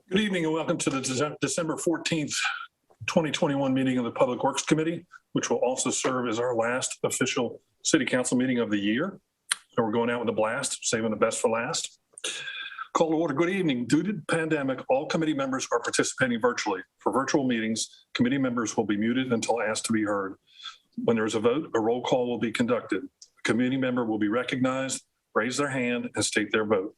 Good evening and welcome to the December 14th, 2021 meeting of the Public Works Committee, which will also serve as our last official City Council meeting of the year. So we're going out with a blast, saving the best for last. Call to order. Good evening. Due to the pandemic, all committee members are participating virtually. For virtual meetings, committee members will be muted until asked to be heard. When there is a vote, a roll call will be conducted. A committee member will be recognized, raise their hand, and state their vote.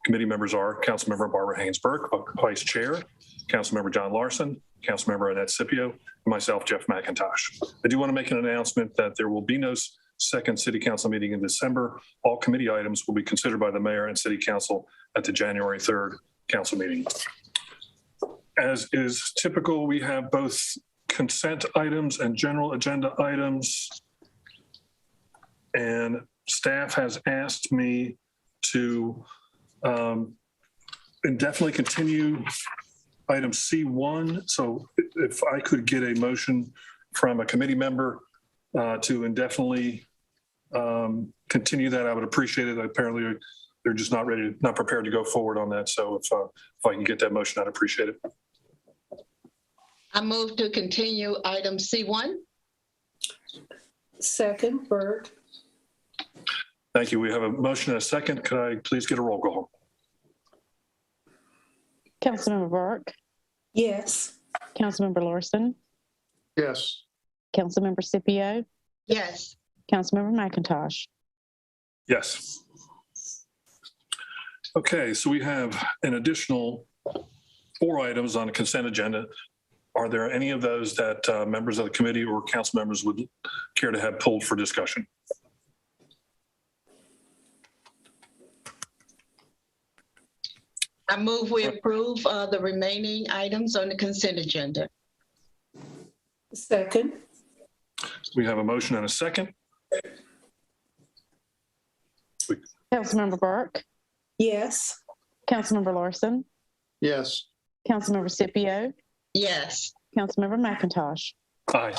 Committee members are Councilmember Barbara Haynes-Burke, Vice Chair, Councilmember John Larson, Councilmember Annette Scipio, and myself, Jeff McIntosh. I do want to make an announcement that there will be no second City Council meeting in December. All committee items will be considered by the Mayor and City Council at the January 3rd Council meeting. As is typical, we have both consent items and general agenda items. And staff has asked me to indefinitely continue item C1. So if I could get a motion from a committee member to indefinitely continue that, I would appreciate it. Apparently they're just not prepared to go forward on that. So if I can get that motion, I'd appreciate it. I move to continue item C1. Second, Burke. Thank you. We have a motion and a second. Could I please get a roll call? Councilmember Burke, Yes. Councilmember Larson, Yes. Councilmember Scipio, Yes. Councilmember McIntosh. Yes. Okay, so we have an additional 4 items on the consent agenda. Are there any of those that members of the committee or council members would care to have pulled for discussion? I move we approve the remaining items on the consent agenda. Second. We have a motion and a second. Councilmember Burke, Yes. Councilmember Larson, Yes. Councilmember Scipio, Yes. Councilmember McIntosh. Aye.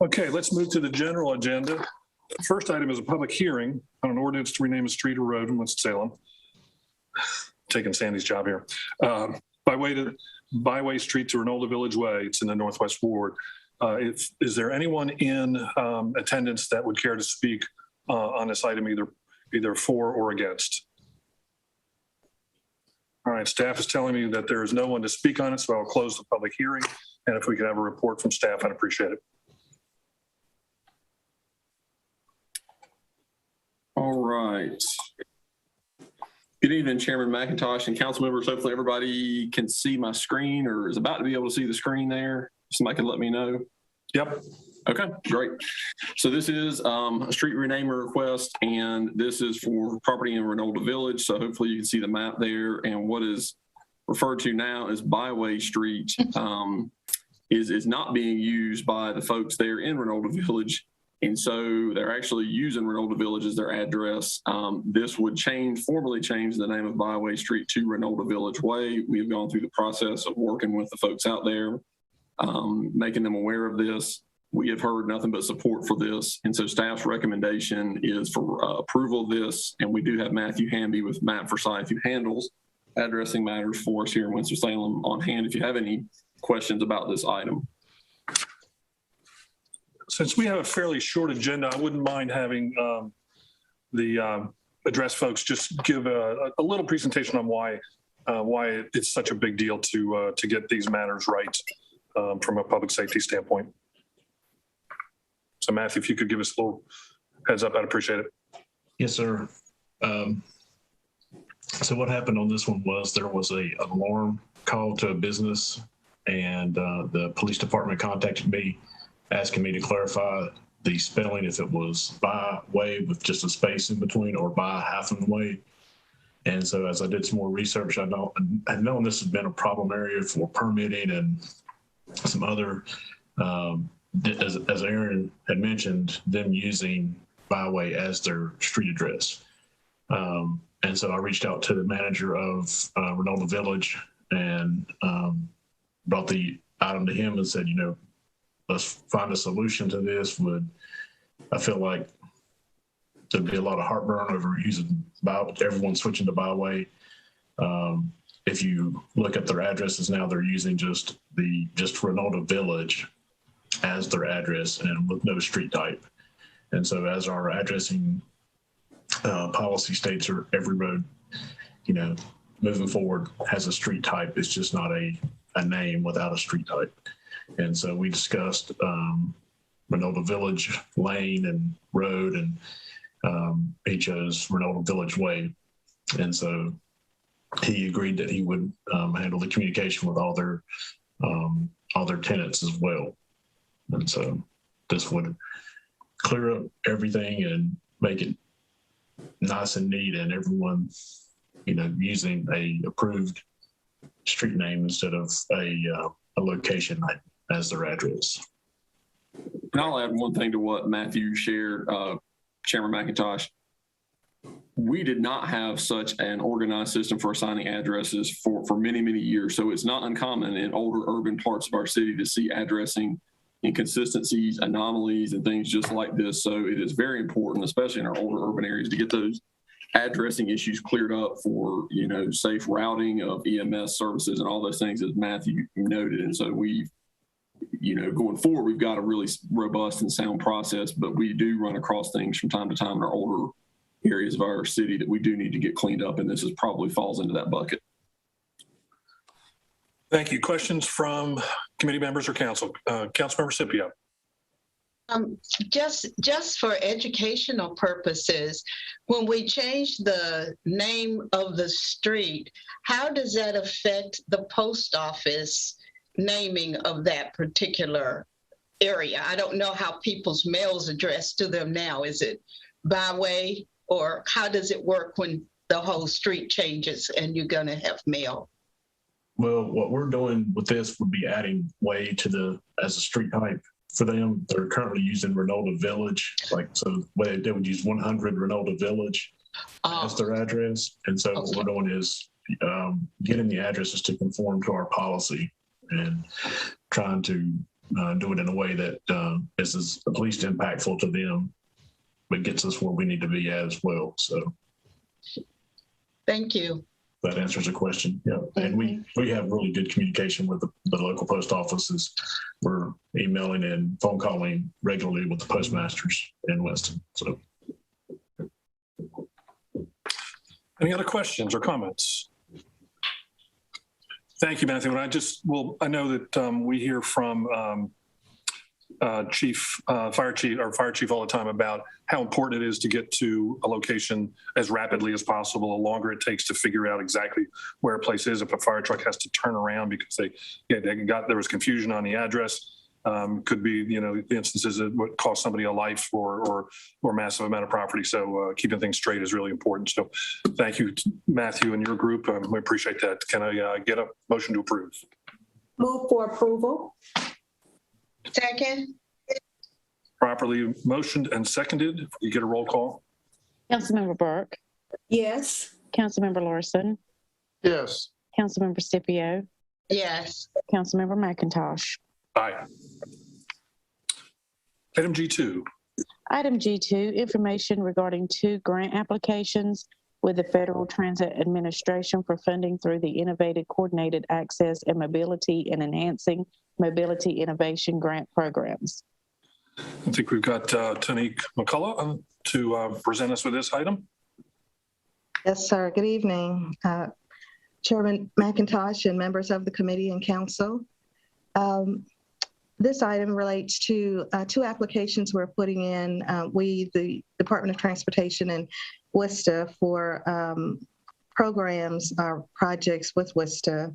Okay, let's move to the general agenda. The first item is a public hearing on an ordinance to rename a street or road in Winston-Salem. Taking Sandy's job here. Byway Street to Renolda Village Way. It's in the Northwest Ward. Is there anyone in attendance that would care to speak on this item, either for or against? All right, staff is telling me that there is no one to speak on it, so I'll close the public hearing. And if we could have a report from staff, I'd appreciate it. All right. Good evening, Chairman McIntosh and council members. Hopefully everybody can see my screen or is about to be able to see the screen there. Somebody can let me know. Yep. Okay, great. So this is a street renamer request, and this is for property in Renolda Village. So hopefully you can see the map there, and what is referred to now as Byway Street is not being used by the folks there in Renolda Village. And so they're actually using Renolda Village as their address. This would formally change the name of Byway Street to Renolda Village Way. We've gone through the process of working with the folks out there, making them aware of this. We have heard nothing but support for this. And so staff's recommendation is for approval of this. And we do have Matthew Hamby with Map for Sight, who handles addressing matters for us here in Winston-Salem, on hand if you have any questions about this item. Since we have a fairly short agenda, I wouldn't mind having the address folks just give a little presentation on why it's such a big deal to get these matters right from a public safety standpoint. So Matthew, if you could give us a little heads up, I'd appreciate it. Yes, sir. So what happened on this one was there was an alarm call to a business, and the police department contacted me asking me to clarify the spelling, if it was by way with just a space in between or by hyphen way. And so as I did some more research, I'd known this had been a problem area for permitting and some other, as Aaron had mentioned, them using byway as their street address. And so I reached out to the manager of Renolda Village and brought the item to him and said, let's find a solution to this. I feel like there'd be a lot of heartburn over using everyone switching to byway. If you look at their addresses now, they're using just Ronaldo Village as their address and with no street type. And so as our addressing policy states, or every road, moving forward has a street type. It's just not a name without a street type. And so we discussed Ronaldo Village Lane and Road, and he chose Ronaldo Village Way. And so he agreed that he would handle the communication with all their tenants as well. And so this would clear up everything and make it nice and neat, and everyone, using a approved street name instead of a location as their address. And I'll add one thing to what Matthew shared, Chairman McIntosh. We did not have such an organized system for assigning addresses for many, many years. So it's not uncommon in older urban parts of our city to see addressing inconsistencies, anomalies, and things just like this. So it is very important, especially in our older urban areas, to get those addressing issues cleared up for, safe routing of EMS services and all those things, as Matthew noted. And so we've, going forward, we've got a really robust and sound process, but we do run across things from time to time in our older areas of our city that we do need to get cleaned up, and this probably falls into that bucket. Thank you. Questions from committee members or council? Councilmember Scipio. Just for educational purposes, when we change the name of the street, how does that affect the post office naming of that particular area? I don't know how people's mail's addressed to them now. Is it byway, or how does it work when the whole street changes and you're going to have mail? Well, what we're doing with this would be adding way as a street type for them. They're currently using Ronaldo Village, so they would use 100 Ronaldo Village as their address. And so what we're doing is getting the addresses to conform to our policy and trying to do it in a way that is as least impactful to them, but gets us where we need to be as well. So thank you. That answers the question. Yeah. And we have really good communication with the local post offices. We're emailing and phone calling regularly with the postmasters in Winston. So Any other questions or comments? Thank you, Matthew. And I know that we hear from fire chief all the time about how important it is to get to a location as rapidly as possible. The longer it takes to figure out exactly where a place is, if a fire truck has to turn around because there was confusion on the address, could be instances that would cost somebody a life or massive amount of property. So keeping things straight is really important. So thank you, Matthew, and your group. We appreciate that. Can I get a motion to approve? Move for approval. Second. Properly motioned and seconded. You get a roll call. Councilmember Burke, Yes. Councilmember Larson, Yes. Councilmember Scipio, Yes. Councilmember McIntosh. Aye. Item G2. Item G2, information regarding 2 grant applications with the Federal Transit Administration for funding through the Innovative Coordinated Access and Mobility and Enhancing Mobility Innovation Grant Programs. I think we've got Tanique McCullough to present us with this item. Yes, sir. Good evening, Chairman McIntosh and members of the committee and council. This item relates to 2 applications we're putting in. The Department of Transportation and WISTA for programs or projects with WISTA.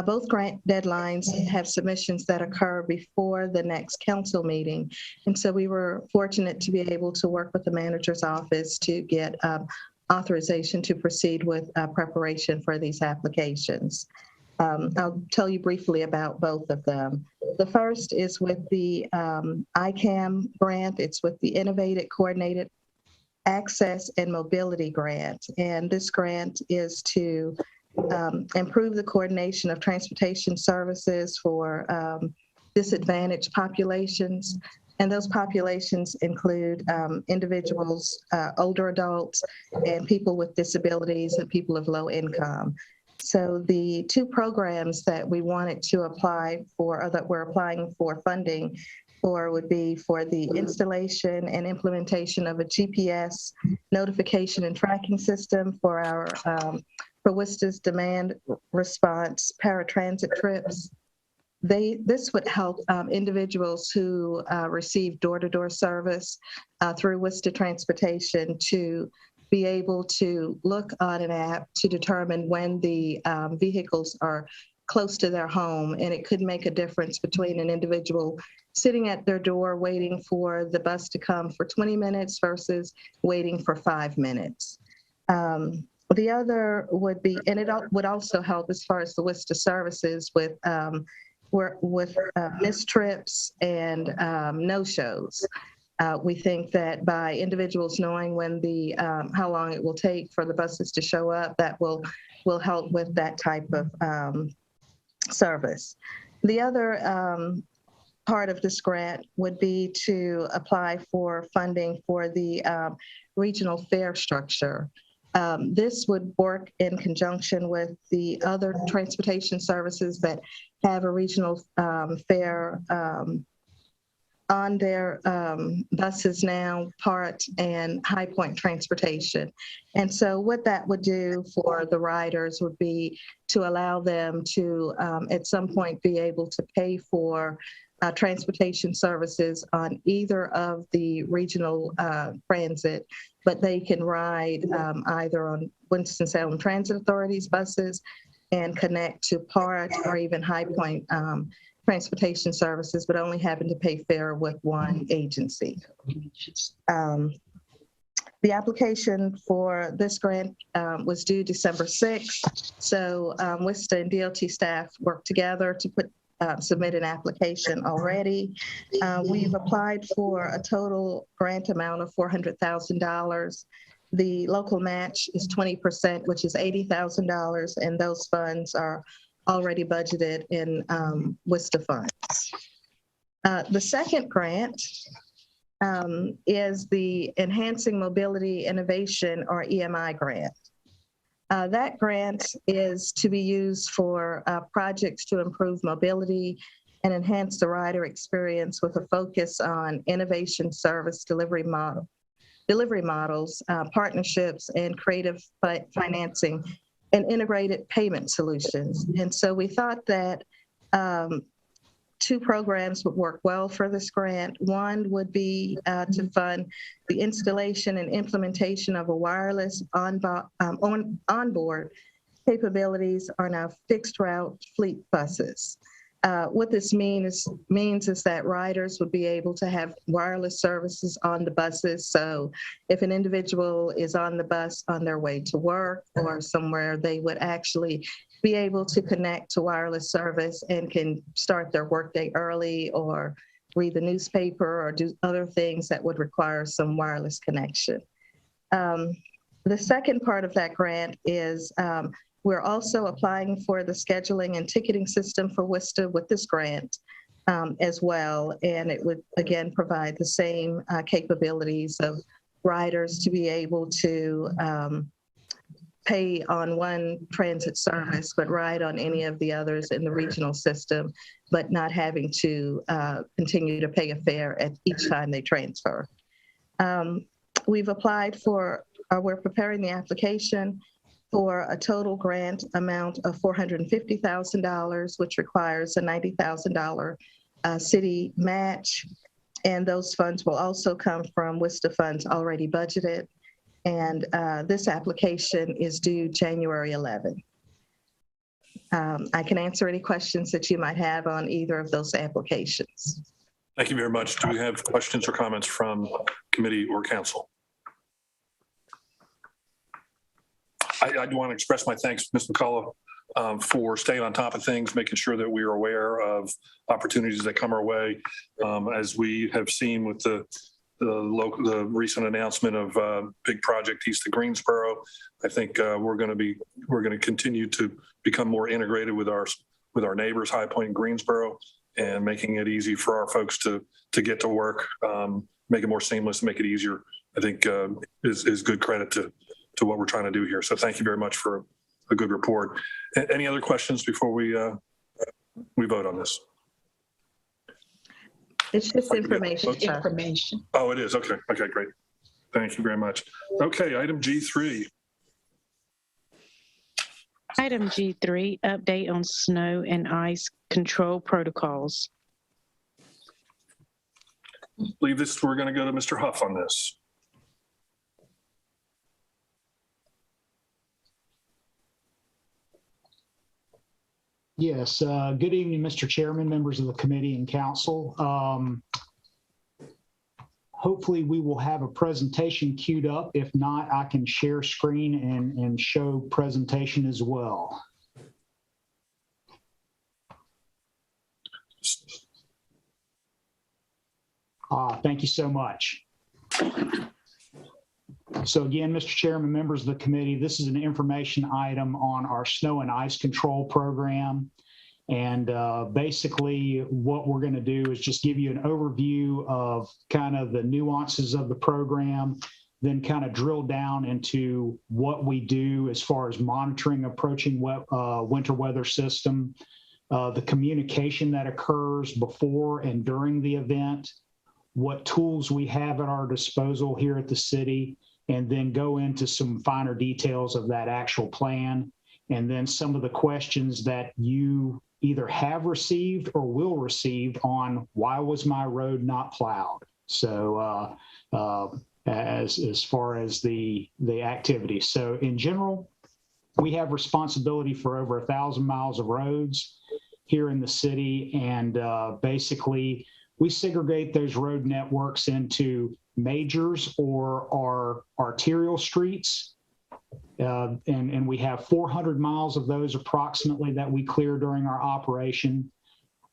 Both grant deadlines have submissions that occur before the next council meeting. And so we were fortunate to be able to work with the manager's office to get authorization to proceed with preparation for these applications. I'll tell you briefly about both of them. The first is with the ICAM grant. It's with the Innovative Coordinated Access and Mobility Grant. And this grant is to improve the coordination of transportation services for disadvantaged populations. And those populations include individuals, older adults, and people with disabilities and people of low income. So the two programs that we wanted to apply for, or that we're applying for funding for, would be for the installation and implementation of a GPS notification and tracking system for our, for WISTA's demand response paratransit trips. This would help individuals who receive door-to-door service through WISTA Transportation to be able to look on an app to determine when the vehicles are close to their home. And it could make a difference between an individual sitting at their door waiting for the bus to come for 20 minutes versus waiting for 5 minutes. The other would be, and it would also help as far as the WISTA services with missed trips and no-shows. We think that by individuals knowing when how long it will take for the buses to show up, that will help with that type of service. The other part of this grant would be to apply for funding for the regional fare structure. This would work in conjunction with the other transportation services that have a regional fare on their buses now, PART and High Point Transportation. And so what that would do for the riders would be to allow them to, at some point, be able to pay for transportation services on either of the regional transit, but they can ride either on Winston-Salem Transit Authority's buses and connect to PART or even High Point transportation services, but only having to pay fare with one agency. The application for this grant was due December 6th. So WISTA and DOT staff worked together to submit an application already. We've applied for a total grant amount of $400,000. The local match is 20%, which is $80,000, and those funds are already budgeted in WISTA funds. The second grant is the Enhancing Mobility Innovation, or EMI grant. That grant is to be used for projects to improve mobility and enhance the rider experience with a focus on innovation service delivery models, partnerships, and creative financing and integrated payment solutions. And so we thought that two programs would work well for this grant. One would be to fund the installation and implementation of a wireless onboard capabilities on our fixed route fleet buses. What this means is that riders would be able to have wireless services on the buses. So if an individual is on the bus on their way to work or somewhere, they would actually be able to connect to wireless service and can start their workday early or read the newspaper or do other things that would require some wireless connection. The second part of that grant is we're also applying for the scheduling and ticketing system for WISTA with this grant as well. And it would, again, provide the same capabilities of riders to be able to pay on one transit service, but ride on any of the others in the regional system, but not having to continue to pay a fare at each time they transfer. We've applied for, we're preparing the application for a total grant amount of $450,000, which requires a $90,000 city match. And those funds will also come from WISTA funds already budgeted. And this application is due January 11. I can answer any questions that you might have on either of those applications. Thank you very much. Do we have questions or comments from committee or council? I do want to express my thanks, Ms. McCullough, for staying on top of things, making sure that we are aware of opportunities that come our way. As we have seen with the recent announcement of big project east of Greensboro, I think we're going to continue to become more integrated with our neighbors, High Point and Greensboro, and making it easy for our folks to get to work, make it more seamless, make it easier. I think is good credit to what we're trying to do here. So thank you very much for a good report. Any other questions before we vote on this? It's just information, It's sir. information. Oh, it is. Okay. Okay, great. Thank you very much. Okay, item G3. Item G3, update on snow and ice control protocols. I believe we're going to go to Mr. Huff on this. Yes, good evening, Mr. Chairman, members of the committee and council. Hopefully we will have a presentation queued up. If not, I can share screen and show presentation as well. Thank you so much. So again, Mr. Chairman, members of the committee, this is an information item on our snow and ice control program. And basically what we're going to do is just give you an overview of kind of the nuances of the program, then kind of drill down into what we do as far as monitoring approaching winter weather system, the communication that occurs before and during the event, what tools we have at our disposal here at the city, and then go into some finer details of that actual plan, and then some of the questions that you either have received or will receive on why was my road not plowed. So as far as the activity. So in general, we have responsibility for over 1,000 miles of roads here in the city, and basically we segregate those road networks into majors or our arterial streets. And we have 400 miles of those approximately that we clear during our operation,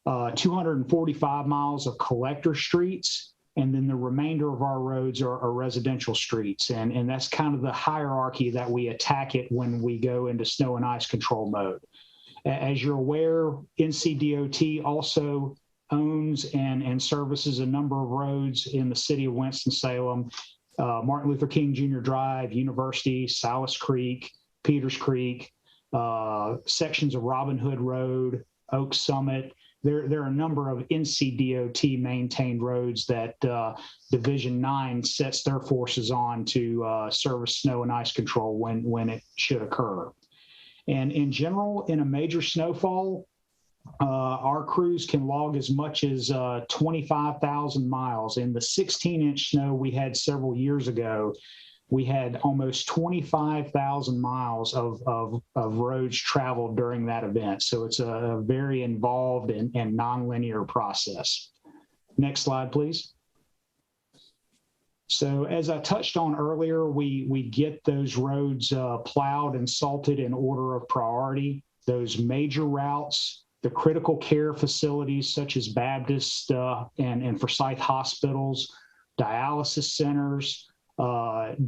245 miles of collector streets, and then the remainder of our roads are residential streets. And that's kind of the hierarchy that we attack it when we go into snow and ice control mode. As you're aware, NCDOT also owns and services a number of roads in the city of Winston-Salem, Martin Luther King Jr. Drive, University, Silas Creek, Peters Creek, sections of Robin Hood Road, Oak Summit. There are a number of NCDOT maintained roads that Division 9 sets their forces on to service snow and ice control when it should occur. And in general, in a major snowfall, our crews can log as much as 25,000 miles. In the 16-inch snow we had several years ago, we had almost 25,000 miles of roads traveled during that event. So it's a very involved and nonlinear process. Next slide, please. So as I touched on earlier, we get those roads plowed and salted in order of priority. Those major routes, the critical care facilities such as Baptist and Forsyth hospitals, dialysis centers,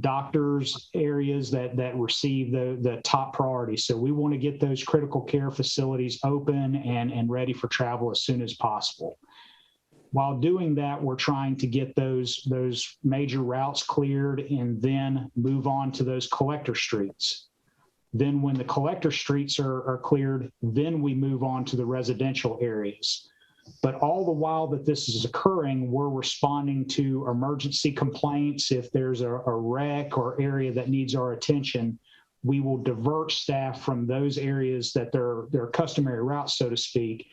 doctors, areas that receive the top priority. So we want to get those critical care facilities open and ready for travel as soon as possible. While doing that, we're trying to get those major routes cleared and then move on to those collector streets. Then when the collector streets are cleared, then we move on to the residential areas. But all the while that this is occurring, we're responding to emergency complaints. If there's a wreck or area that needs our attention, we will divert staff from those areas that their customary routes, so to speak,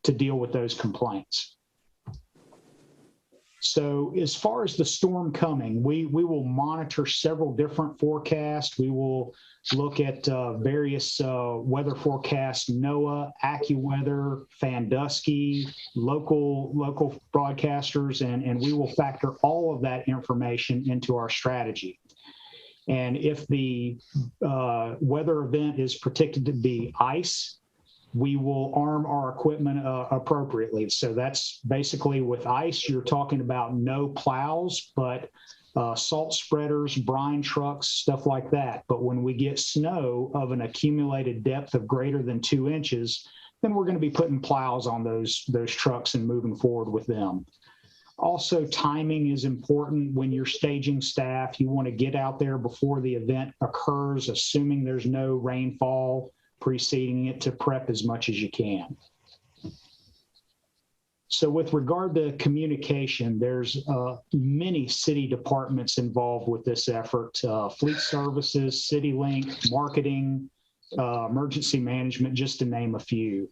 to deal with those complaints. So as far as the storm coming, we will monitor several different forecasts. We will look at various weather forecasts, NOAA, AccuWeather, Sandusky, local broadcasters, and we will factor all of that information into our strategy. And if the weather event is predicted to be ice, we will arm our equipment appropriately. So that's basically with ice, you're talking about no plows, but salt spreaders, brine trucks, stuff like that. But when we get snow of an accumulated depth of greater than 2 inches, then we're going to be putting plows on those trucks and moving forward with them. Also, timing is important when you're staging staff. You want to get out there before the event occurs, assuming there's no rainfall preceding it, to prep as much as you can. So with regard to communication, there's many city departments involved with this effort: fleet services, CityLink, marketing, emergency management, just to name a few.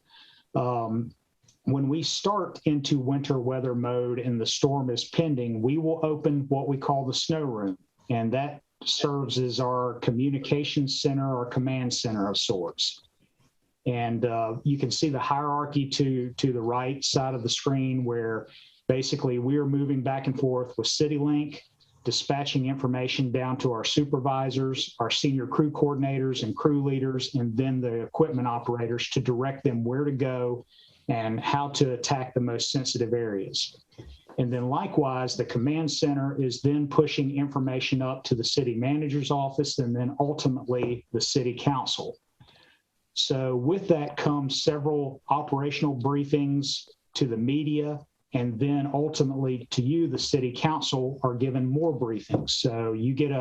When we start into winter weather mode and the storm is pending, we will open what we call the snow room, and that serves as our communications center or command center of sorts. And you can see the hierarchy to the right side of the screen, where basically we are moving back and forth with CityLink, dispatching information down to our supervisors, our senior crew coordinators and crew leaders, and then the equipment operators to direct them where to go and how to attack the most sensitive areas. And then likewise, the command center is then pushing information up to the city manager's office and then ultimately the city council. So with that comes several operational briefings to the media, and then ultimately to you, the city council, are given more briefings. So you get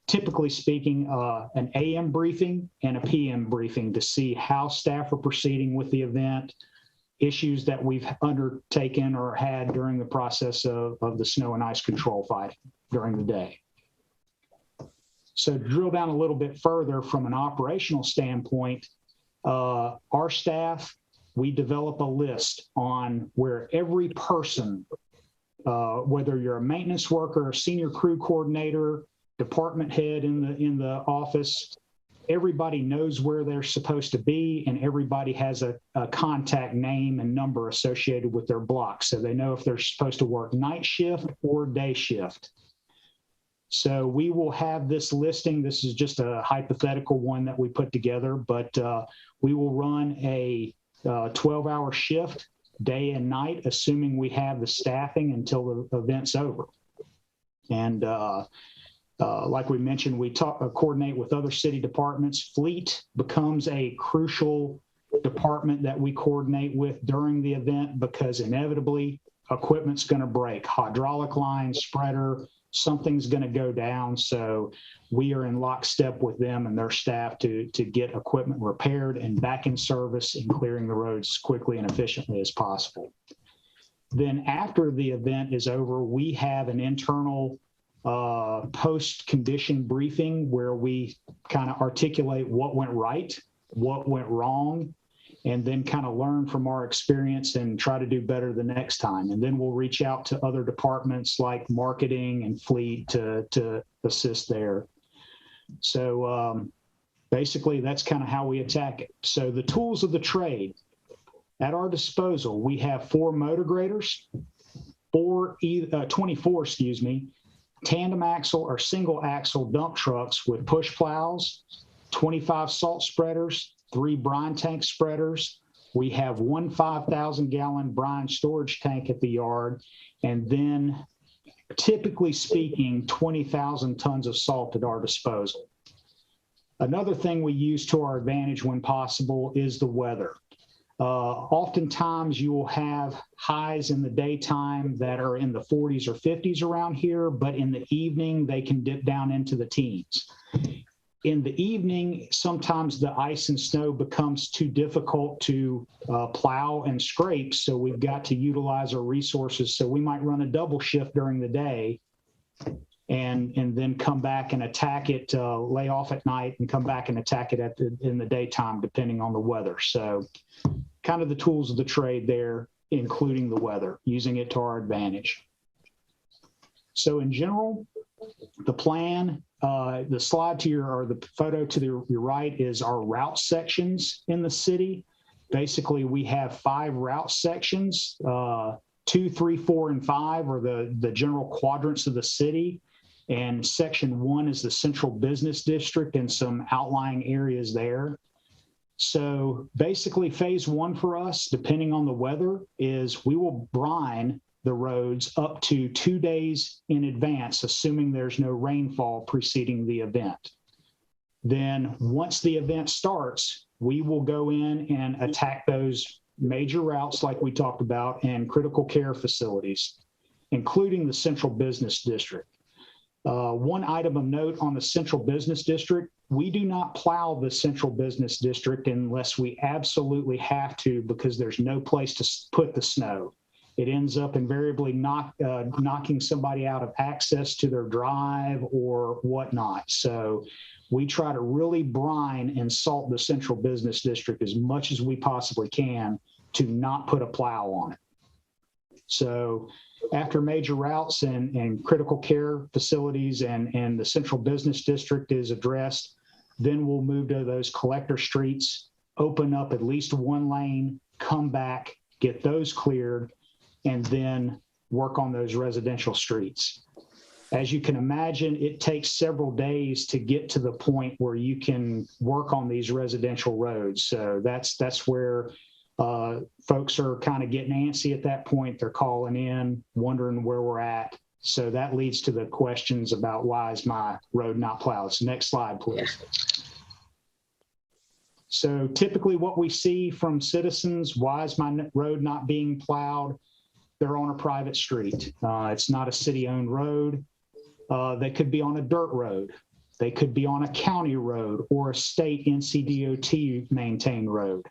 typically speaking, an AM briefing and a PM briefing to see how staff are proceeding with the event, issues that we've undertaken or had during the process of the snow and ice control fighting during the day. So to drill down a little bit further from an operational standpoint, our staff, we develop a list on where every person, whether you're a maintenance worker, a senior crew coordinator, department head in the office, everybody knows where they're supposed to be, and everybody has a contact name and number associated with their block. So they know if they're supposed to work night shift or day shift. So we will have this listing. This is just a hypothetical one that we put together, but we will run a 12-hour shift day and night, assuming we have the staffing until the event's over. And like we mentioned, we coordinate with other city departments. Fleet becomes a crucial department that we coordinate with during the event, because inevitably equipment's going to break. Hydraulic line, spreader, something's going to go down. So we are in lockstep with them and their staff to get equipment repaired and back in service and clearing the roads as quickly and efficiently as possible. Then after the event is over, we have an internal post-condition briefing where we kind of articulate what went right, what went wrong, and then kind of learn from our experience and try to do better the next time. And then we'll reach out to other departments like marketing and fleet to assist there. So basically, that's kind of how we attack it. So the tools of the trade at our disposal, we have 4 motor graders, 24, tandem axle or single axle dump trucks with push plows, 25 salt spreaders, 3 brine tank spreaders. We have 1 5,000-gallon brine storage tank at the yard, and then typically speaking, 20,000 tons of salt at our disposal. Another thing we use to our advantage when possible is the weather. Oftentimes you will have highs in the daytime that are in the 40s or 50s around here, but in the evening they can dip down into the teens. In the evening, sometimes the ice and snow becomes too difficult to plow and scrape, so we've got to utilize our resources. So we might run a double shift during the day and then come back and attack it, lay off at night and come back and attack it in the daytime, depending on the weather. So kind of the tools of the trade there, including the weather, using it to our advantage. So in general, the plan, the slide to or the photo to your right is our route sections in the city. Basically, we have 5 route sections. 2, 3, 4, and 5 are the general quadrants of the city. And section 1 is the central business district and some outlying areas there. So basically, phase 1 for us, depending on the weather, is we will brine the roads up to 2 days in advance, assuming there's no rainfall preceding the event. Then once the event starts, we will go in and attack those major routes like we talked about and critical care facilities. including the central business district. One item of note on the central business district, we do not plow the central business district unless we absolutely have to, because there's no place to put the snow. It ends up invariably knocking somebody out of access to their drive or whatnot. So we try to really brine and salt the central business district as much as we possibly can to not put a plow on it. So after major routes and critical care facilities and the central business district is addressed, then we'll move to those collector streets, open up at least one lane, come back, get those cleared, and then work on those residential streets. As you can imagine, it takes several days to get to the point where you can work on these residential roads. So that's where folks are kind of getting antsy at that point. They're calling in, wondering where we're at. So that leads to the questions about why is my road not plowed? So next slide, please. So typically what we see from citizens, why is my road not being plowed? They're on a private street. It's not a city-owned road. They could be on a dirt road. They could be on a county road or a state NCDOT maintained road.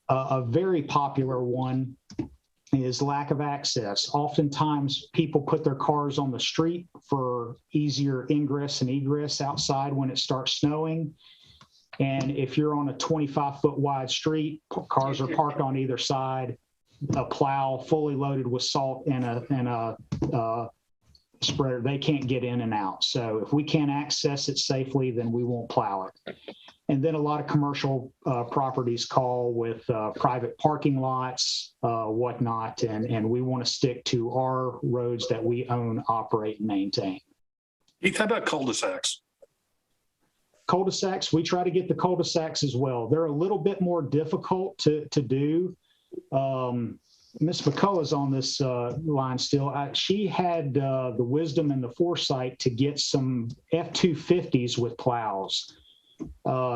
A very popular one is lack of access. Oftentimes people put their cars on the street for easier ingress and egress outside when it starts snowing. And if you're on a 25-foot wide street, cars are parked on either side, a plow fully loaded with salt and a spreader, they can't get in and out. So if we can't access it safely, then we won't plow it. And then a lot of commercial properties call with private parking lots, whatnot, and we want to stick to our roads that we own, operate, and maintain. Heath, how about cul-de-sacs? Cul-de-sacs, we try to get the cul-de-sacs as well. They're a little bit more difficult to do. Ms. McCullough's on this line still. She had the wisdom and the foresight to get some F-250s with plows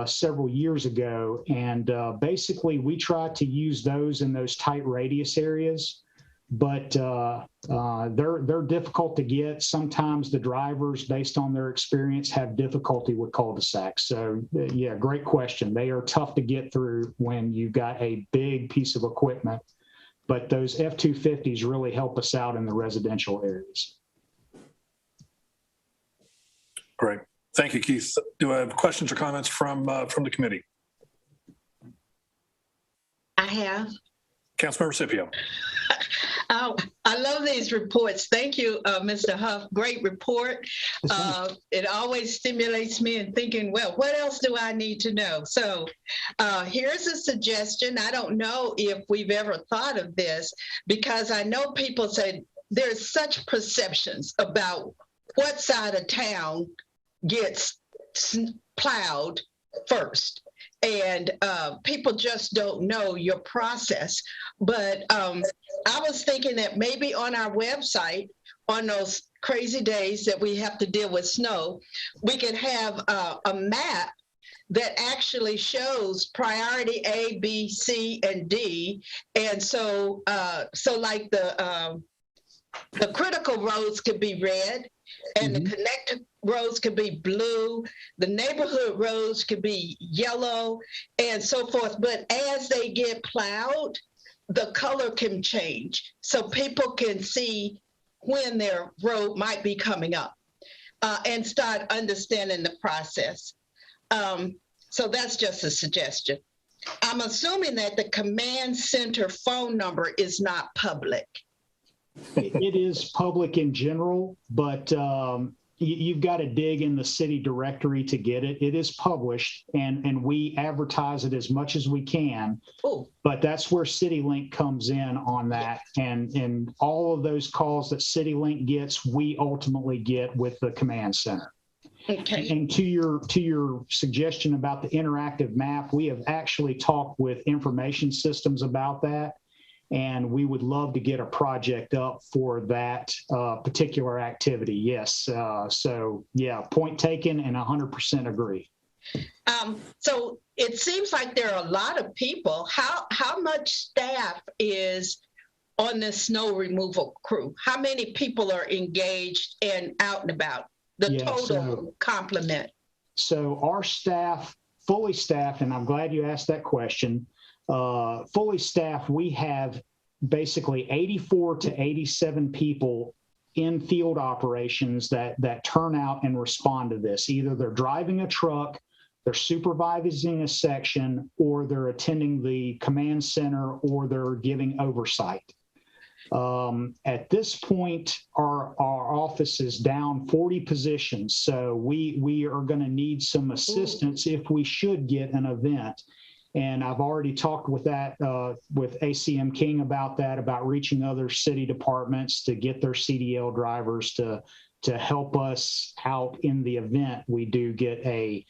several years ago. And basically we try to use those in those tight radius areas, but they're difficult to get. Sometimes the drivers, based on their experience, have difficulty with cul-de-sacs. So yeah, great question. They are tough to get through when you've got a big piece of equipment, but those F-250s really help us out in the residential areas. Great. Thank you, Keith. Do I have questions or comments from the committee? I have. Councilmember Scipio. I love these reports. Thank you, Mr. Huff. Great report. It always stimulates me in thinking, well, what else do I need to know? So here's a suggestion. I don't know if we've ever thought of this, because I know people say there's such perceptions about what side of town gets plowed first. And people just don't know your process. But I was thinking that maybe on our website, on those crazy days that we have to deal with snow, we could have a map that actually shows priority A, B, C, and D. And so like the critical roads could be red, and the connected roads could be blue, the neighborhood roads could be yellow, and so forth. But as they get plowed, the color can change, so people can see when their road might be coming up and start understanding the process. So that's just a suggestion. I'm assuming that the command center phone number is not public. It is public in general, but you've got to dig in the city directory to get it. It is published, and we advertise it as much as we can. Ooh. But that's where CityLink comes in on that. And all of those calls that CityLink gets, we ultimately get with the command center. Okay. And to your suggestion about the interactive map, we have actually talked with information systems about that. And we would love to get a project up for that particular activity. Yes. So yeah, point taken, and 100% agree. So it seems like there are a lot of people. How much staff is on this snow removal crew? How many people are engaged and out and about? The Yeah, total complement. So our staff, fully staffed, and I'm glad you asked that question. Fully staffed, we have basically 84 to 87 people in field operations that turn out and respond to this. Either they're driving a truck, they're supervising a section, or they're attending the command center, or they're giving oversight. At this point, our office is down 40 positions, so we are going to need some assistance if we should get an event. And I've already talked with ACM King about that, about reaching other city departments to get their CDL drivers to help us out in the event we do get a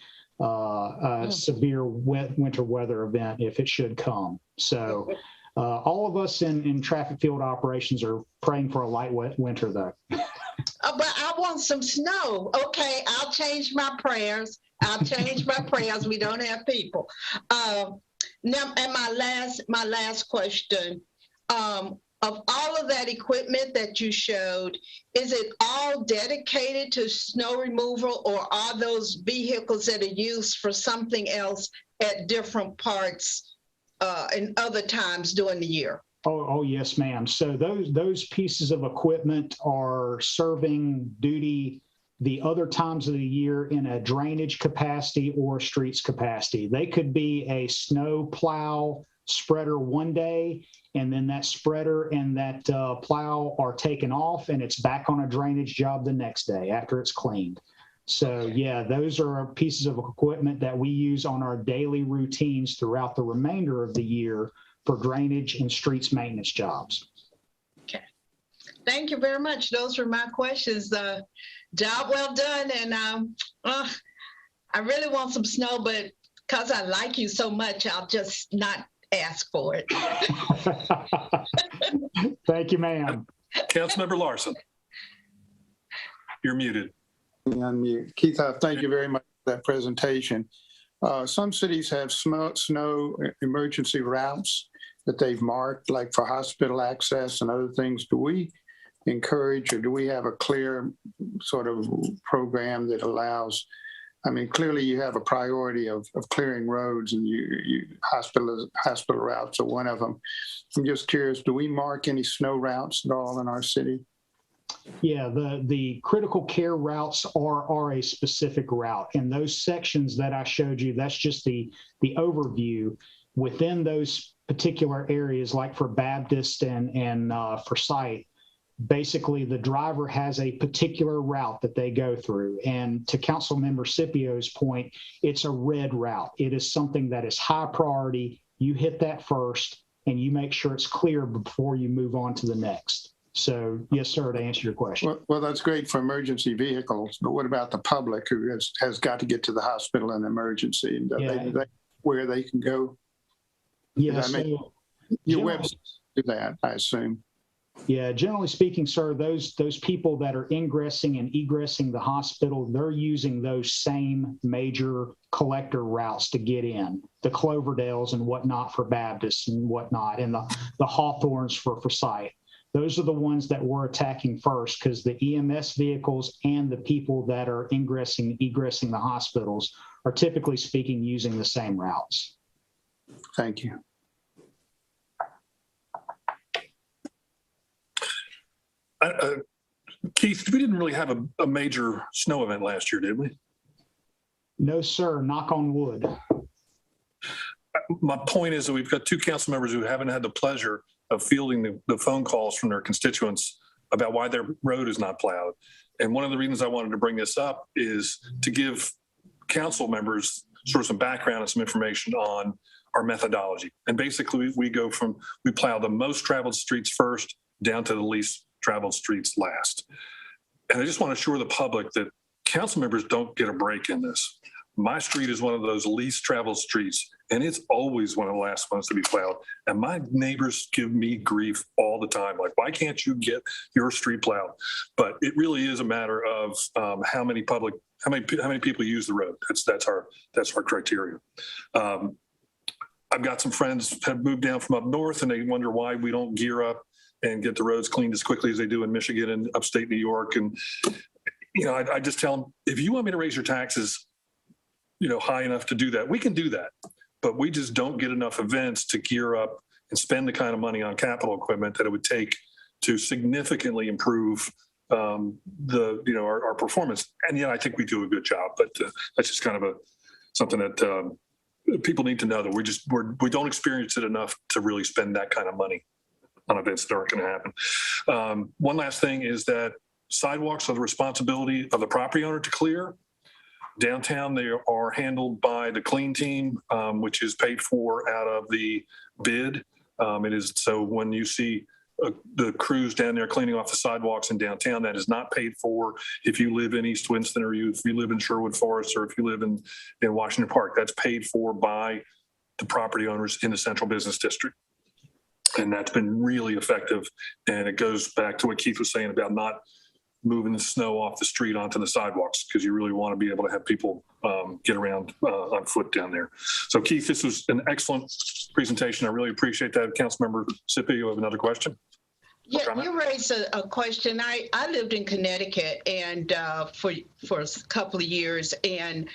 severe winter weather event, if it should come. So all of us in traffic field operations are praying for a light winter, though. But I want some snow. Okay, I'll change my prayers. We don't have people. Now, and my last question, of all of that equipment that you showed, is it all dedicated to snow removal, or are those vehicles that are used for something else at different parts and other times during the year? Oh, yes, ma'am. So those pieces of equipment are serving duty the other times of the year in a drainage capacity or streets capacity. They could be a snow plow spreader one day, and then that spreader and that plow are taken off, and it's back on a drainage job the next day after it's cleaned. So yeah, those are pieces of equipment that we use on our daily routines throughout the remainder of the year for drainage and streets maintenance jobs. Okay. Thank you very much. Those were my questions. Job well done. And I really want some snow, but because I like you so much, I'll just not ask for it. Thank you, ma'am. Councilmember Larson. You're muted. Unmute. Keith, thank you very much for that presentation. Some cities have snow emergency routes that they've marked, like for hospital access and other things. Do we encourage, or do we have a clear sort of program that allows, I mean, clearly you have a priority of clearing roads, and hospital routes are one of them. I'm just curious, do we mark any snow routes at all in our city? Yeah, the critical care routes are a specific route, and those sections that I showed you, that's just the overview. Within those particular areas, like for Baptist and for Site, basically the driver has a particular route that they go through. And to Councilmember Scipio's point, it's a red route. It is something that is high priority. You hit that first, and you make sure it's clear before you move on to the next. So yes, sir, to answer your question. Well, that's great for emergency vehicles, but what about the public who has got to get to the hospital in emergency, and where they can go? Yeah, your website do that, I assume. Yeah, generally speaking, sir, those people that are ingressing and egressing the hospital, they're using those same major collector routes to get in, the Cloverdales and whatnot for Baptist and whatnot, and the Hawthorns for Site. Those are the ones that we're attacking first, because the EMS vehicles and the people that are egressing the hospitals are typically speaking using the same routes. Thank you. Keith, we didn't really have a major snow event last year, did we? No, sir. Knock on wood. My point is that we've got two council members who haven't had the pleasure of fielding the phone calls from their constituents about why their road is not plowed. And one of the reasons I wanted to bring this up is to give council members sort of some background and some information on our methodology. And basically we plow the most traveled streets first down to the least traveled streets last. And I just want to assure the public that council members don't get a break in this. My street is one of those least traveled streets, and it's always one of the last ones to be plowed. And my neighbors give me grief all the time. Like, why can't you get your street plowed? But it really is a matter of how many people use the road. That's our criteria. I've got some friends have moved down from up north, and they wonder why we don't gear up and get the roads cleaned as quickly as they do in Michigan and upstate New York. And, I just tell them, if you want me to raise your taxes, high enough to do that, we can do that. But we just don't get enough events to gear up and spend the kind of money on capital equipment that it would take to significantly improve our performance. And yet I think we do a good job, but that's just kind of something that people need to know, that we don't experience it enough to really spend that kind of money on events that aren't going to happen. One last thing is that sidewalks are the responsibility of the property owner to clear. Downtown, they are handled by the clean team, which is paid for out of the bid. It is so when you see the crews down there cleaning off the sidewalks in downtown, that is not paid for if you live in East Winston, or if you live in Sherwood Forest, or if you live in Washington Park. That's paid for by the property owners in the central business district. And that's been really effective. And it goes back to what Keith was saying about not moving the snow off the street onto the sidewalks, because you really want to be able to have people get around on foot down there. So Keith, this was an excellent presentation. I really appreciate that. Councilmember Sippy, you have another question? Yeah, you raised a question. I lived in Connecticut and for a couple of years, and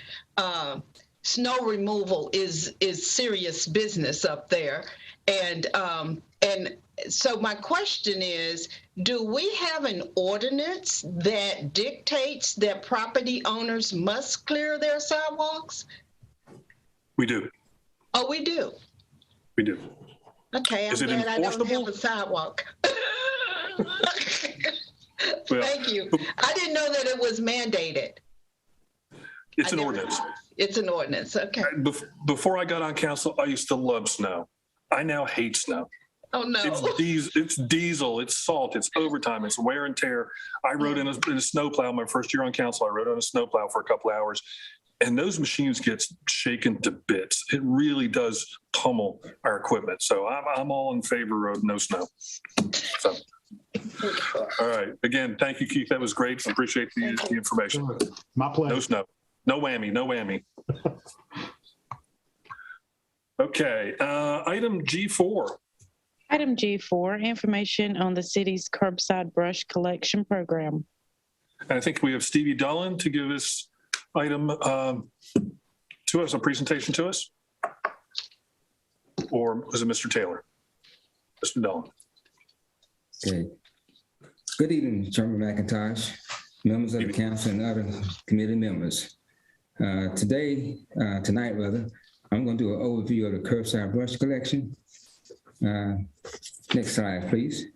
snow removal is serious business up there. And so my question is, do we have an ordinance that dictates that property owners must clear their sidewalks? We do. Oh, we do? We do. Okay, I'm glad I don't have a sidewalk. Thank you. I didn't know that it was mandated. It's an ordinance. It's an ordinance, okay. Before I got on council, I used to love snow. I now hate snow. Oh, no. It's diesel, it's salt, it's overtime, it's wear and tear. I rode in a snowplow my first year on council. I rode on a snowplow for a couple of hours, and those machines get shaken to bits. It really does pummel our equipment. So I'm all in favor of no snow. So, all right. Again, thank you, Keith. That was great. I appreciate the information. My pleasure. No snow. No whammy. No whammy. Okay. Item G4. Item G4, information on the city's curbside brush collection program. And I think we have Stevie Dullen to give this item to us, a presentation to us. Or was it Mr. Taylor? Mr. Dullen. Okay. Good evening, Chairman McIntosh, members of the council and other committee members. Tonight, I'm going to do an overview of the curbside brush collection. Next slide, please.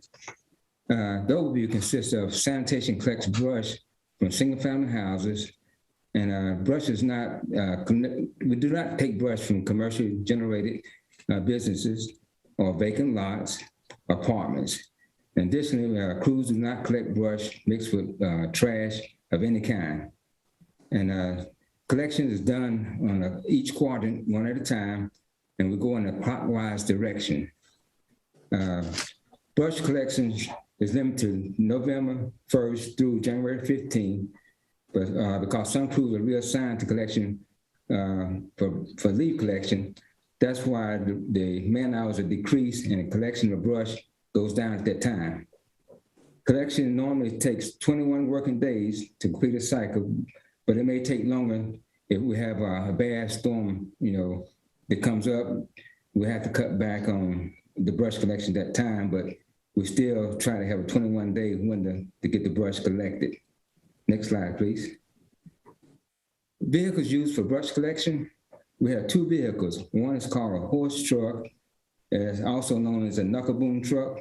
The overview consists of sanitation collects brush from single-family houses, and brush is not, we do not take brush from commercially generated businesses or vacant lots, apartments. Additionally, crews do not collect brush mixed with trash of any kind. And collection is done on each quadrant, one at a time, and we go in a clockwise direction. Brush collection is limited to November 1st through January 15th, but because some crews are reassigned to collection for leaf collection, that's why the man hours are decreased and the collection of brush goes down at that time. Collection normally takes 21 working days to complete a cycle, but it may take longer if we have a bad storm, that comes up. We have to cut back on the brush collection at that time, but we still try to have a 21-day window to get the brush collected. Next slide, please. Vehicles used for brush collection. We have two vehicles. One is called a horse truck, it's also known as a knuckle boom truck.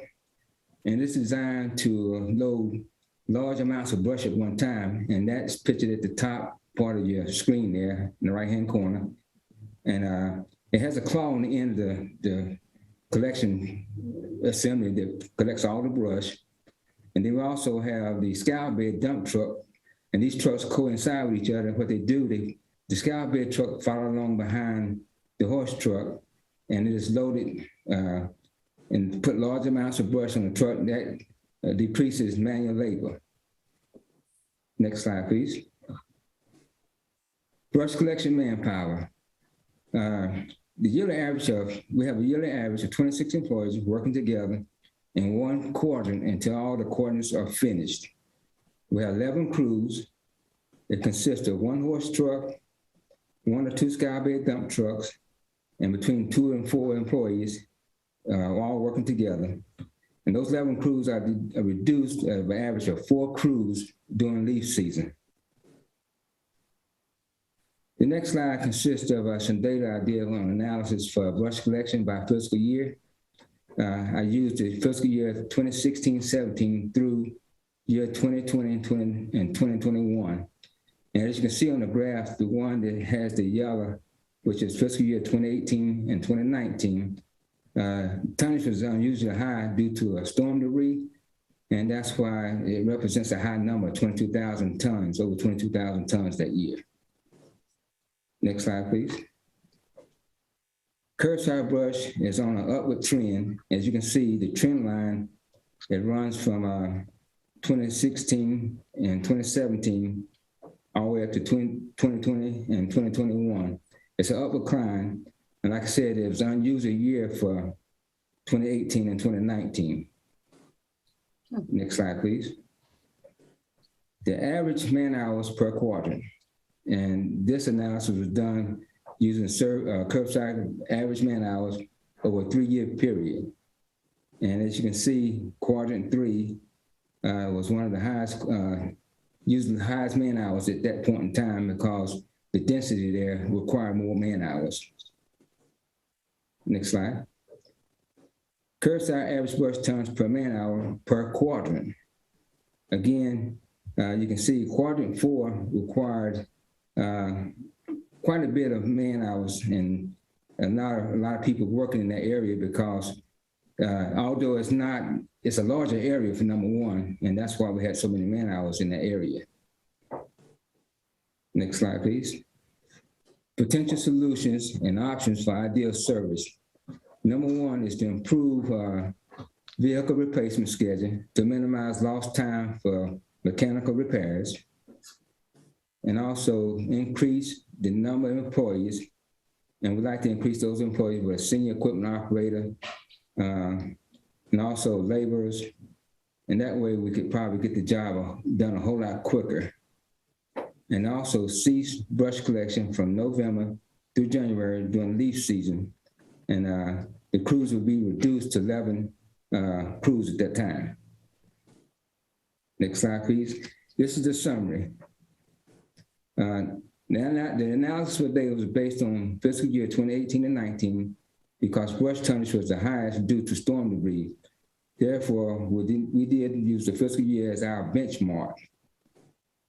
And it's designed to load large amounts of brush at one time. And that's pictured at the top part of your screen there in the right-hand corner. And it has a claw on the end of the collection assembly that collects all the brush. And then we also have the scour bed dump truck. And these trucks coincide with each other. What they do, the scour bed truck follow along behind the horse truck, and it is loaded and put large amounts of brush on the truck. That decreases manual labor. Next slide, please. Brush collection manpower. We have a yearly average of 26 employees working together and 1 quadrant until all the quadrants are finished. We have 11 crews. It consists of 1 horse truck, 1 or 2 skybed dump trucks, and between 2 and 4 employees, all working together. And those 11 crews are reduced of an average of 4 crews during leaf season. The next slide consists of some data I did on analysis for brush collection by fiscal year. I used the fiscal year 2016-17 through year 2020 and 2021. And as you can see on the graph, the one that has the yellow, which is fiscal year 2018 and 2019, tonnage was unusually high due to a storm debris, and that's why it represents a high number, 22,000 tons, over 22,000 tons that year. Next slide, please. Curbside brush is on an upward trend. As you can see, the trend line, it runs from 2016 and 2017 all the way up to 2020 and 2021. It's an upward climb. And like I said, it was an unusual year for 2018 and 2019. Next slide, please. The average man hours per quadrant. And this analysis was done using curbside average man hours over a 3-year period. And as you can see, quadrant 3 was one of the highest, using the highest man hours at that point in time because the density there required more man hours. Next slide. Curbside average brush tons per man hour per quadrant. Again, you can see quadrant 4 required quite a bit of man hours and not a lot of people working in that area because although it's a larger area for number 1, and that's why we had so many man hours in that area. Next slide, please. Potential solutions and options for ideal service. Number 1 is to improve vehicle replacement schedule to minimize lost time for mechanical repairs, and also increase the number of employees. And we'd like to increase those employees with a senior equipment operator and also laborers. And that way we could probably get the job done a whole lot quicker. And also cease brush collection from November through January during leaf season. And the crews will be reduced to 11 crews at that time. Next slide, please. This is the summary. The analysis for data was based on fiscal year 2018 and 19 because brush tonnage was the highest due to storm debris. Therefore, we did use the fiscal year as our benchmark.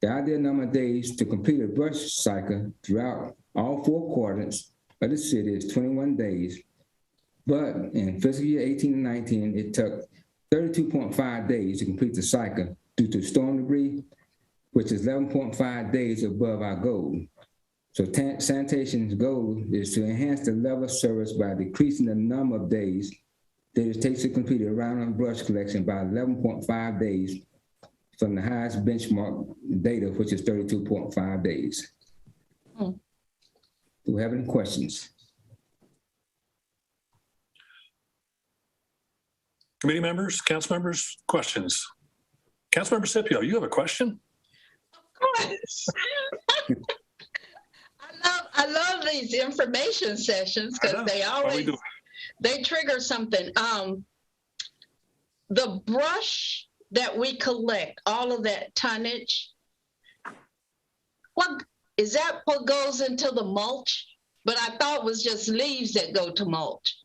The ideal number of days to complete a brush cycle throughout all 4 quadrants of the city is 21 days. But in fiscal year 18 and 19, it took 32.5 days to complete the cycle due to storm debris, which is 11.5 days above our goal. So sanitation's goal is to enhance the level of service by decreasing the number of days that it takes to complete a round of brush collection by 11.5 days from the highest benchmark data, which is 32.5 days. Do we have any questions? Committee members, council members, questions? Councilmember Scipio, you have a question? Yes. I love these information sessions because they trigger something. The brush that we collect, all of that tonnage, what is that? What goes into the mulch? But I thought it was just leaves that go to mulch.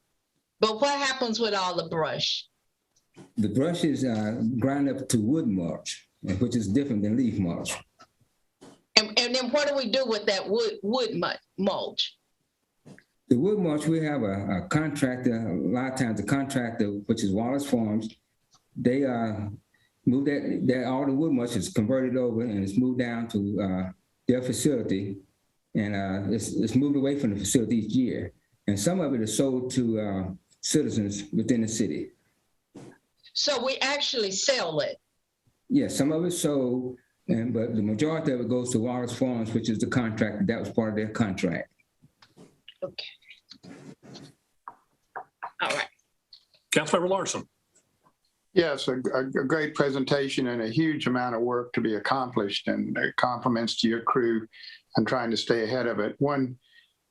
But what happens with all the brush? The brush is ground up to wood mulch, which is different than leaf mulch. And then what do we do with that wood mulch? The wood mulch, we have a contractor, a lot of times a contractor, which is Wallace Farms, they move that all the wood mulch is converted over and it's moved down to their facility. And it's moved away from the facility each year. And some of it is sold to citizens within the city. So we actually sell it? Yes, some of it's sold. But the majority of it goes to Wallace Farms, which is the contract. That was part of their contract. Okay. All right. Councilmember Larson. Yes, a great presentation and a huge amount of work to be accomplished, and compliments to your crew on trying to stay ahead of it. One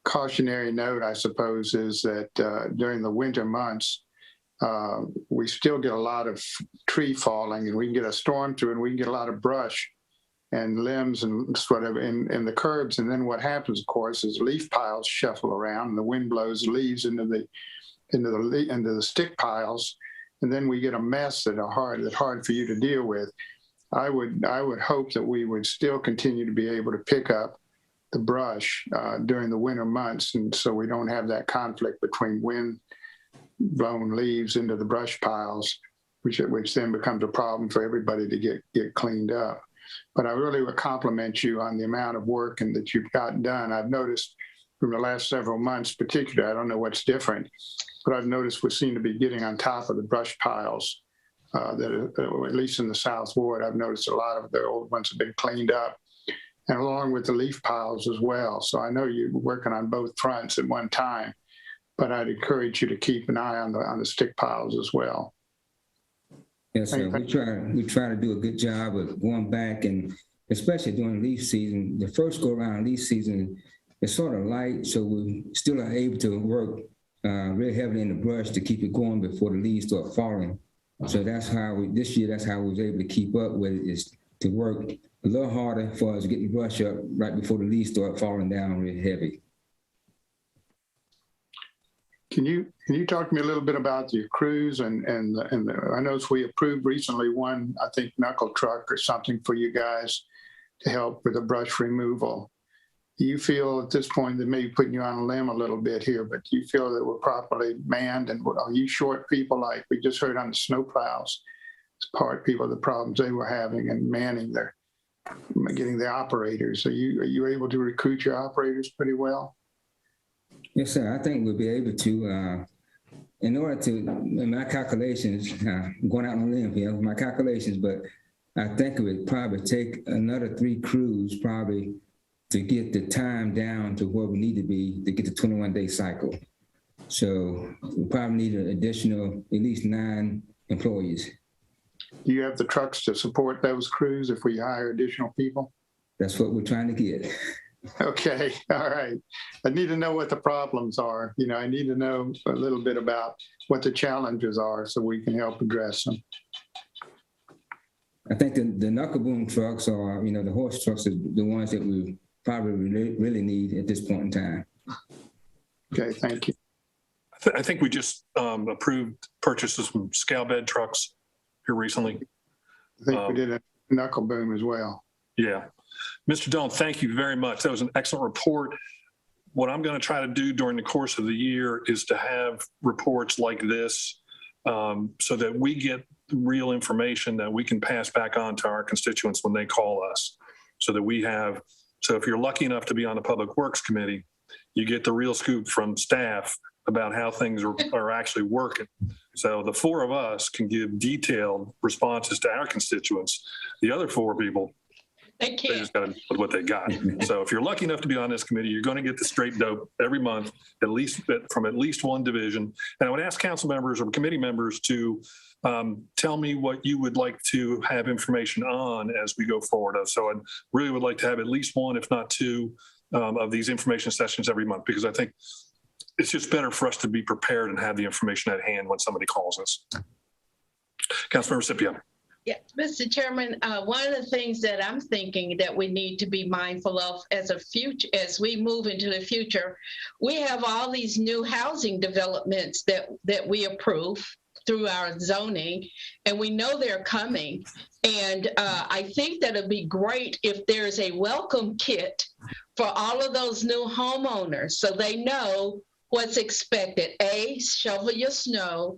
cautionary note, I suppose, is that during the winter months, we still get a lot of tree falling, and we can get a storm through, and we can get a lot of brush and limbs and sort of in the curbs. And then what happens, of course, is leaf piles shuffle around, and the wind blows leaves into the stick piles. And then we get a mess that's hard for you to deal with. I would hope that we would still continue to be able to pick up the brush during the winter months, and so we don't have that conflict between wind-blown leaves into the brush piles, which then becomes a problem for everybody to get cleaned up. But I really would compliment you on the amount of work and that you've gotten done. I've noticed from the last several months, particularly, I don't know what's different, but I've noticed we seem to be getting on top of the brush piles that at least in the South Ward, I've noticed a lot of the old ones have been cleaned up, and along with the leaf piles as well. So I know you're working on both fronts at one time, but I'd encourage you to keep an eye on the stick piles as well. Yes, sir. We try to do a good job of going back, and especially during leaf season. The first go around leaf season is sort of light, so we still are able to work really heavily in the brush to keep it going before the leaves start falling. So that's how this year we was able to keep up with it, is to work a little harder for us to get the brush up right before the leaves start falling down really heavy. Can you talk to me a little bit about your crews and I noticed we approved recently one, I think, knuckle truck or something for you guys to help with the brush removal. Do you feel at this point that maybe putting you on a limb a little bit here, but do you feel that we're properly manned, and are you short people like we just heard on the snow plows? It's people of the problems they were having and manning getting the operators. Are you able to recruit your operators pretty well? Yes, sir. I think we'll be able to, in order to, in my calculations, going out on a limb here, my calculations, but I think it would probably take another 3 crews probably to get the time down to where we need to be to get the 21-day cycle. So we probably need an additional at least 9 employees. Do you have the trucks to support those crews if we hire additional people? That's what we're trying to get. Okay, all right. I need to know what the problems are. I need to know a little bit about what the challenges are so we can help address them. I think the knuckle boom trucks or, the horse trucks are the ones that we probably really need at this point in time. Okay, thank you. I think we just approved purchases from scale bed trucks here recently. I think we did a knuckle boom as well. Yeah. Mr. Dillon, thank you very much. That was an excellent report. What I'm going to try to do during the course of the year is to have reports like this so that we get real information that we can pass back on to our constituents when they call us. So if you're lucky enough to be on the Public Works Committee, you get the real scoop from staff about how things are actually working. So the 4 of us can give detailed responses to our constituents. The other 4 people, they just got to with what they got. So if you're lucky enough to be on this committee, you're going to get the straight dope every month, from at least one division. And I would ask council members or committee members to tell me what you would like to have information on as we go forward. So I really would like to have at least 1, if not 2, of these information sessions every month, because I think it's just better for us to be prepared and have the information at hand when somebody calls us. Councilmember Scipio. Yeah, Mr. Chairman, one of the things that I'm thinking that we need to be mindful of as we move into the future, we have all these new housing developments that we approve through our zoning, and we know they're coming. And I think that it'd be great if there's a welcome kit for all of those new homeowners so they know what's expected. A, shovel your snow.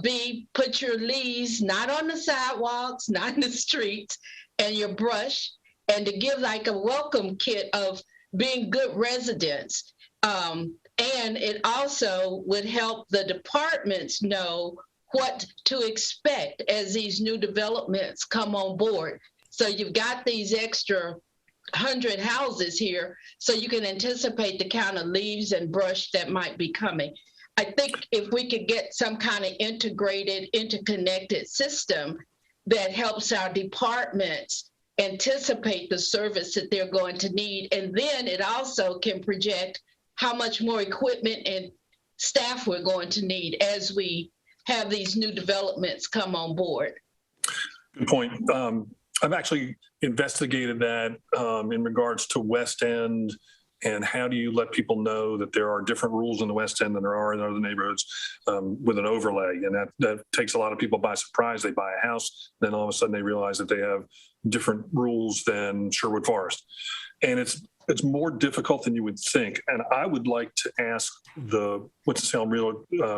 B, put your leaves not on the sidewalks, not in the streets, and your brush, and to give like a welcome kit of being good residents. And it also would help the departments know what to expect as these new developments come on board. So you've got these extra 100 houses here, so you can anticipate the kind of leaves and brush that might be coming. I think if we could get some kind of integrated, interconnected system that helps our departments anticipate the service that they're going to need. And then it also can project how much more equipment and staff we're going to need as we have these new developments come on board. Good point. I've actually investigated that in regards to West End and how do you let people know that there are different rules in the West End than there are in other neighborhoods with an overlay. And that takes a lot of people by surprise. They buy a house, then all of a sudden they realize that they have different rules than Sherwood Forest. And it's more difficult than you would think. And I would like to ask the Winston-Salem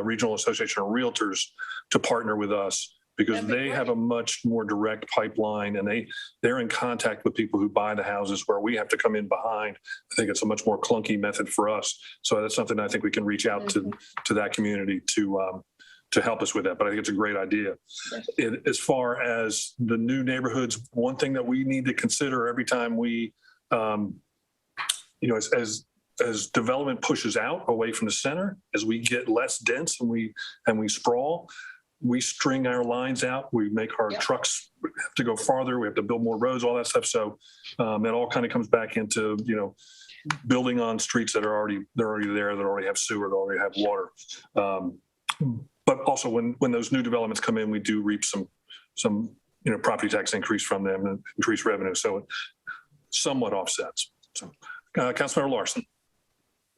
Regional Association of Realtors to partner with us, because they have a much more direct pipeline and they're in contact with people who buy the houses where we have to come in behind. I think it's a much more clunky method for us. So that's something I think we can reach out to that community to help us with that. But I think it's a great idea. As far as the new neighborhoods, one thing that we need to consider every time we, as development pushes out away from the center, as we get less dense and we sprawl, we string our lines out. We make our trucks have to go farther. We have to build more roads, all that stuff. So it all kind of comes back into, building on streets that are already there, that already have sewer, that already have water. But also when those new developments come in, we do reap some property tax increase from them and increased revenue. So it somewhat offsets. So Councilmember Larson.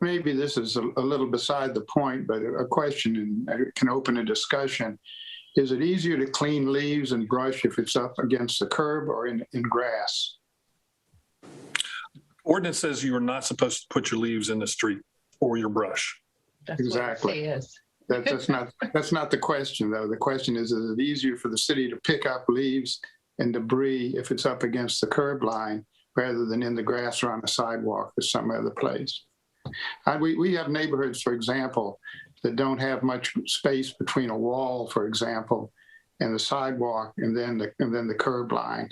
Maybe this is a little beside the point, but a question and can open a discussion. Is it easier to clean leaves and brush if it's up against the curb or in grass? Ordinance says you are not supposed to put your leaves in the street or your brush. That's exactly. That's not the question, though. The question is it easier for the city to pick up leaves and debris if it's up against the curb line rather than in the grass or on the sidewalk or some other place? We have neighborhoods, for example, that don't have much space between a wall, for example, and the sidewalk, and then the curb line.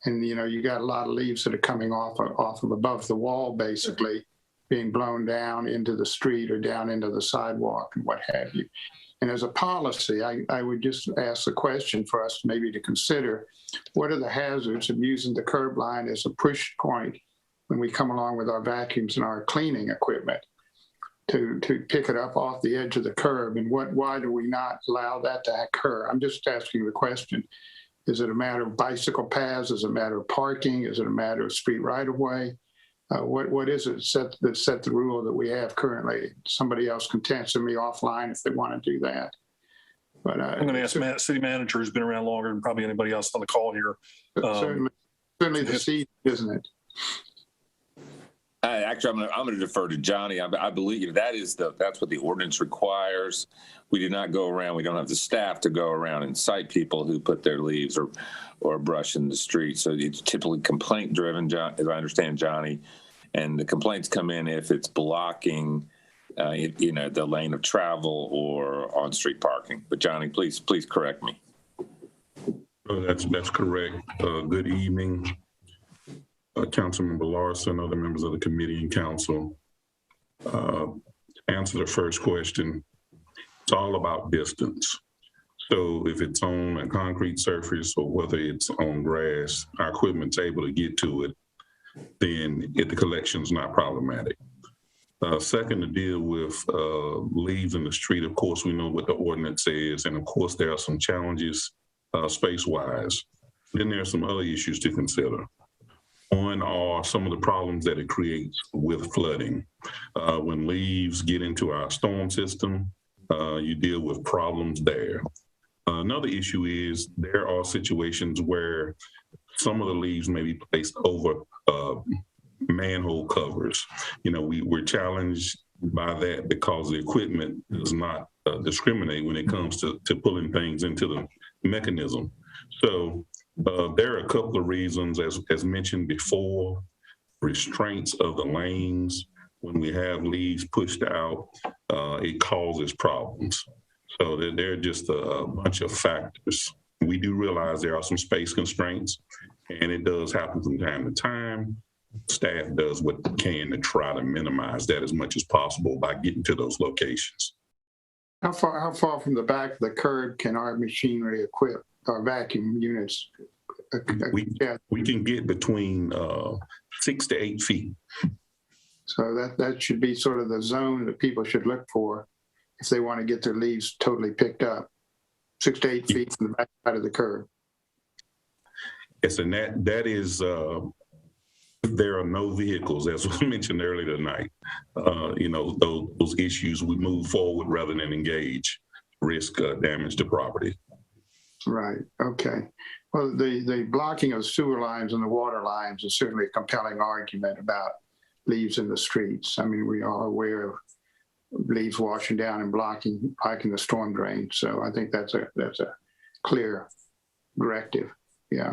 And you got a lot of leaves that are coming off of above the wall, basically, being blown down into the street or down into the sidewalk and what have you. And as a policy, I would just ask the question for us maybe to consider: what are the hazards of using the curb line as a push point when we come along with our vacuums and our cleaning equipment to pick it up off the edge of the curb? And why do we not allow that to occur? I'm just asking the question. Is it a matter of bicycle paths? Is it a matter of parking? Is it a matter of street right-of-way? What is it that set the rule that we have currently? Somebody else can answer me offline if they want to do that. But I'm going to ask city manager who's been around longer than probably anybody else on the call here. Certainly the seed, isn't it? Actually, I'm going to defer to Johnny. I believe that's what the ordinance requires. We do not go around. We don't have the staff to go around and cite people who put their leaves or brush in the street. So it's typically complaint driven, as I understand, Johnny. And the complaints come in if it's blocking, the lane of travel or on-street parking. But Johnny, please correct me. That's correct. Good evening. Councilmember Larson, other members of the committee and council. Answer the first question. It's all about distance. So if it's on a concrete surface or whether it's on grass, our equipment's able to get to it, then the collection's not problematic. Second, to deal with leaves in the street, of course, we know what the ordinance says, and of course, there are some challenges space-wise. Then there are some other issues to consider. One are some of the problems that it creates with flooding. When leaves get into our storm system, you deal with problems there. Another issue is there are situations where some of the leaves may be placed over manhole covers. We're challenged by that because the equipment does not discriminate when it comes to pulling things into the mechanism. So there are a couple of reasons, as mentioned before, restraints of the lanes. When we have leaves pushed out, it causes problems. So there are just a bunch of factors. We do realize there are some space constraints, and it does happen from time to time. Staff does what they can to try to minimize that as much as possible by getting to those locations. How far from the back of the curb can our machinery equip our vacuum units? We can get between 6 to 8 feet. So that should be sort of the zone that people should look for if they want to get their leaves totally picked up. 6 to 8 feet from the back side of the curb. Yes, and that is, there are no vehicles, as was mentioned earlier tonight. Those issues, we move forward rather than engage, risk damage to property. Right, okay. Well, the blocking of sewer lines and the water lines is certainly a compelling argument about leaves in the streets. I mean, we are aware of leaves washing down and blocking the storm drain. So I think that's a clear directive. Yeah.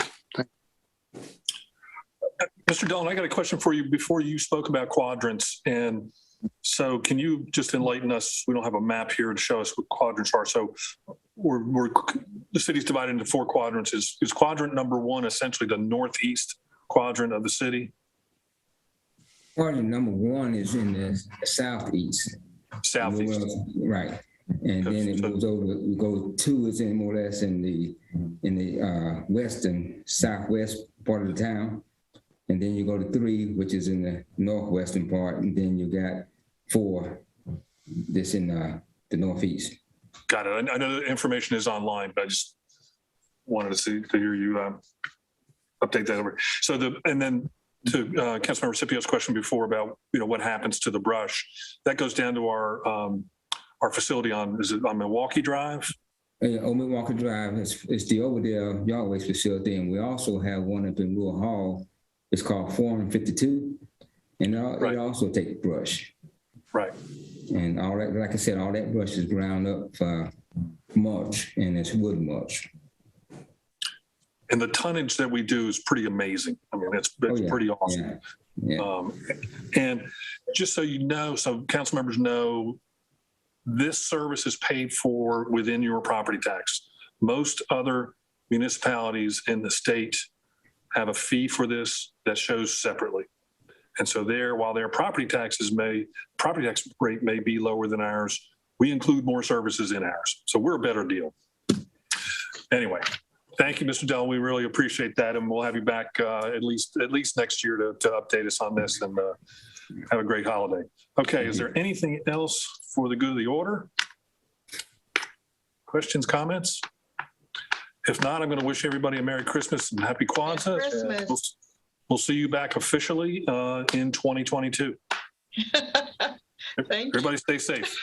Mr. Dillon, I got a question for you before you spoke about quadrants. And so can you just enlighten us? We don't have a map here to show us what quadrants are. So the city's divided into 4 quadrants. Is quadrant number 1 essentially the northeast quadrant of the city? Quadrant number 1 is in the southeast. Southeast. Right. And then it moves over, we go 2 is in more or less in the western, southwest part of the town. And then you go to 3, which is in the northwestern part. And then you got 4 that's in the northeast. Got it. I know the information is online, but I just wanted to hear you update that over. So and then to Councilmember Scipio's question before about, what happens to the brush, that goes down to our facility on Milwaukee Drive? On Milwaukee Drive, it's the Overdale Yard Waste facility. And we also have one up in Rural Hall. It's called Forum 52. And it also takes brush. Right. And all that, like I said, all that brush is ground up for mulch, and it's wood mulch. And the tonnage that we do is pretty amazing. I mean, it's pretty awesome. Yeah. And just so you know, so council members know, this service is paid for within your property tax. Most other municipalities in the state have a fee for this that shows separately. And so while their property tax rate may be lower than ours, we include more services in ours. So we're a better deal. Anyway, thank you, Mr. Dell. We really appreciate that. And we'll have you back at least next year to update us on this, and have a great holiday. Okay, is there anything else for the good of the order? Questions, comments? If not, I'm going to wish everybody a Merry Christmas and Happy Kwanzaa. Merry Christmas. We'll see you back officially in 2022. Thank you. Everybody stay safe.